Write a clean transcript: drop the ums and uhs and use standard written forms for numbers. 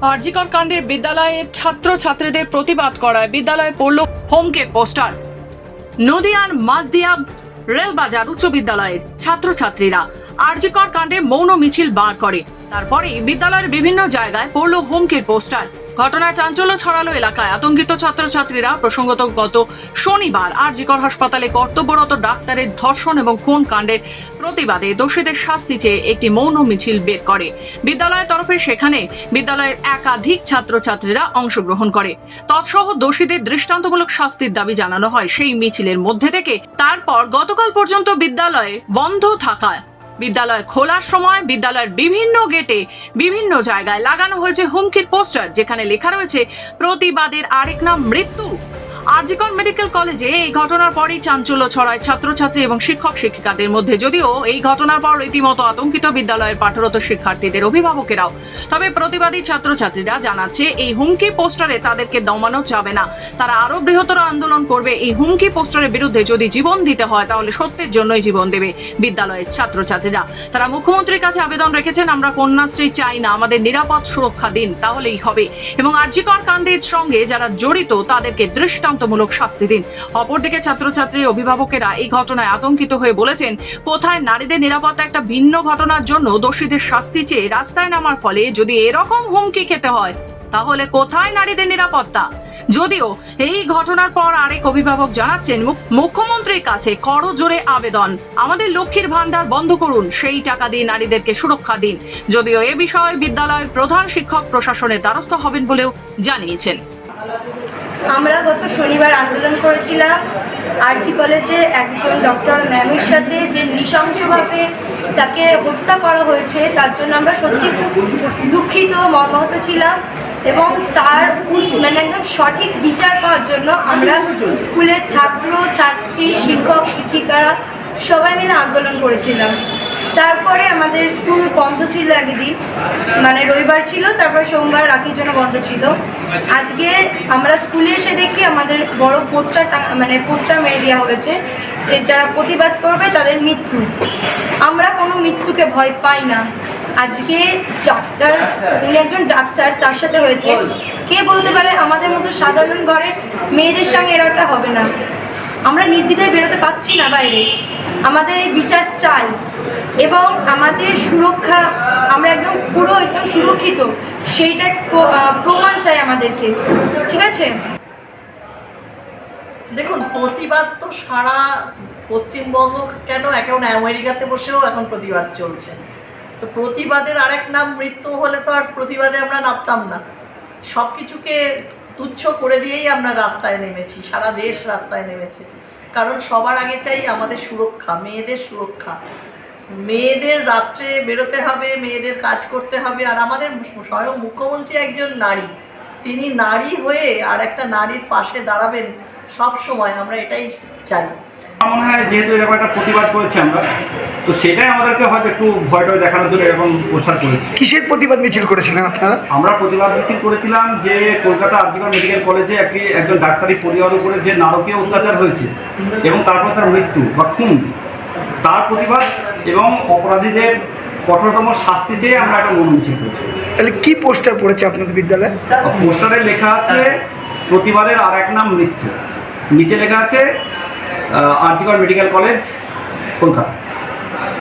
আরজিকর কাণ্ডে বিদ্যালয়ের ছাত্রছাত্রীদের প্রতিবাদ করায় বিদ্যালয়ে পড়ল হোমকে পোস্টার। নদিয়ার মাঝদিয়া রেলবাজার উচ্চ বিদ্যালয়ের ছাত্রছাত্রীরা আরজিকর কাণ্ডে মৌন মিছিল বার করে। তারপরে বিদ্যালয়ের বিভিন্ন জায়গায় পড়ল হোমকের পোস্টার। ঘটনায় চাঞ্চল্য ছড়ালো এলাকায়। আতঙ্কিত ছাত্রছাত্রীরা প্রসঙ্গত গত শনিবার আরজিকর হাসপাতালে কর্তব্যরত ডাক্তারের ধর্ষণ এবং খুন কাণ্ডের প্রতিবাদে দোষীদের শাস্তি চেয়ে একটি মৌন মিছিল বের করে বিদ্যালয়ের তরফে। সেখানে বিদ্যালয়ের একাধিক ছাত্রছাত্রীরা অংশগ্রহণ করে। তৎসহ দোষীদের দৃষ্টান্তমূলক শাস্তির দাবি জানানো হয় সেই মিছিলের মধ্যে থেকে। তারপর গতকাল পর্যন্ত বিদ্যালয়ে বন্ধ থাকায় বিদ্যালয় খোলার সময় বিদ্যালয়ের বিভিন্ন গেটে বিভিন্ন জায়গায় লাগানো হয়েছে হুমকির পোস্টার, যেখানে লেখা রয়েছে প্রতিবাদের আরেক নাম মৃত্যু। আরজিকর মেডিকেল কলেজে এই ঘটনার পরই চাঞ্চল্য ছড়ায় ছাত্রছাত্রী এবং শিক্ষক শিক্ষিকাদের মধ্যে। যদিও এই ঘটনার পর রীতিমতো আতঙ্কিত বিদ্যালয়ের পাঠরত শিক্ষার্থীদের অভিভাবকেরাও। তবে প্রতিবাদী ছাত্রছাত্রীরা জানাচ্ছে এই হুমকি পোস্টারে তাদেরকে দমানো যাবে না। তারা আরো বৃহত্তর আন্দোলন করবে। এই হুমকি পোস্টারের বিরুদ্ধে যদি জীবন দিতে হয় তাহলে সত্যের জন্যই জীবন দেবে বিদ্যালয়ের ছাত্রছাত্রীরা। তারা মুখ্যমন্ত্রীর কাছে আবেদন রেখেছেন, আমরা কন্যাশ্রী চাই না, আমাদের নিরাপদ সুরক্ষা দিন, তাহলেই হবে। এবং আরজিকর কাণ্ডের সঙ্গে যারা জড়িত তাদেরকে দৃষ্টান্তমূলক শাস্তি দিন। অপরদিকে ছাত্রছাত্রী অভিভাবকেরা এই ঘটনায় আতঙ্কিত হয়ে বলেছেন, কোথায় নারীদের নিরাপত্তা? একটা ভিন্ন ঘটনার জন্য দোষীদের শাস্তি চেয়ে রাস্তায় নামার ফলে যদি এরকম হুমকি খেতে হয় তাহলে কোথায় নারীদের নিরাপত্তা? যদিও এই ঘটনার পর আরেক অভিভাবক জানাচ্ছেন, মুখ্যমন্ত্রীর কাছে করজোড়ে আবেদন, আমাদের লক্ষ্মীর ভান্ডার বন্ধ করুন, সেই টাকা দিয়ে নারীদেরকে সুরক্ষা দিন। যদিও এ বিষয়ে বিদ্যালয়ের প্রধান শিক্ষক প্রশাসনের দ্বারস্থ হবেন বলেও জানিয়েছেন। আমরা গত শনিবার আন্দোলন করেছিলাম আরজি কলেজে একজন ডক্টর ম্যামের সাথে, যে নৃশংসভাবে তাকে হত্যা করা হয়েছে, তার জন্য আমরা সত্যি খুব দুঃখিত, মর্মাহত ছিলাম। এবং তার মানে একদম সঠিক বিচার পাওয়ার জন্য আমরা স্কুলের ছাত্র ছাত্রী শিক্ষক শিক্ষিকারা সবাই মিলে আন্দোলন করেছিলাম। তারপরে আমাদের স্কুল বন্ধ ছিল একদিন, মানে রবিবার ছিল, তারপরে সোমবার রাখির জন্য বন্ধ ছিল। আজকে আমরা স্কুলে এসে দেখি আমাদের বড় পোস্টার মেরে দেওয়া হয়েছে যে যারা প্রতিবাদ করবে তাদের মৃত্যু। আমরা কোনো মৃত্যুকে ভয় পাই না। আজকে ডাক্তার, উনি একজন ডাক্তার, তার সাথে হয়েছে। কে বলতে পারে আমাদের মতো সাধারণ ঘরের মেয়েদের সঙ্গে এরকমটা হবে না? আমরা নির্দ্বিধায় বেরোতে পারছি না বাইরে। আমাদের এই বিচার চাই এবং আমাদের সুরক্ষা, আমরা একদম সুরক্ষিত, সেইটার প্রমাণ চাই আমাদেরকে। ঠিক আছে, দেখুন, প্রতিবাদ তো সারা পশ্চিমবঙ্গ কেন, এখন আমেরিকাতে বসেও এখন প্রতিবাদ চলছে। তো প্রতিবাদের আরেক নাম মৃত্যু হলে তো আর প্রতিবাদে আমরা নামতাম না। সব কিছুকে তুচ্ছ করে দিয়েই আমরা রাস্তায় নেমেছি, সারা দেশ রাস্তায় নেমেছে। কারণ সবার আগে চাই আমাদের সুরক্ষা, মেয়েদের সুরক্ষা। মেয়েদের রাত্রে বেরোতে হবে, মেয়েদের কাজ করতে হবে। আর আমাদের স্বয়ং মুখ্যমন্ত্রী একজন নারী, তিনি নারী হয়ে আর একটা নারীর পাশে দাঁড়াবেন সব সময়, আমরা এটাই চাই। আমার মনে হয় যেহেতু এরকম একটা প্রতিবাদ করেছি আমরা, তো সেটাই আমাদেরকে হয়তো একটু ভয়টা দেখানোর জন্য এরকম পোস্টার করেছি। কিসের প্রতিবাদ মিছিল করেছিলেন আপনারা? আমরা প্রতিবাদ মিছিল করেছিলাম যে কলকাতা আরজিকর মেডিকেল কলেজে একজন ডাক্তারি পরিবারের উপরে যে নারকীয় অত্যাচার হয়েছে এবং তারপর তার মৃত্যু বা খুন, তার প্রতিবাদ এবং অপরাধীদের কঠোরতম শাস্তি চেয়ে আমরা একটা মৌন মিছিল করেছি। তাহলে কি পোস্টার পড়েছে আপনাদের বিদ্যালয়ে? পোস্টারে লেখা আছে প্রতিবাদের আর এক নাম মৃত্যু, নিচে লেখা আছে আরজিকর মেডিকেল কলেজ কলকাতা।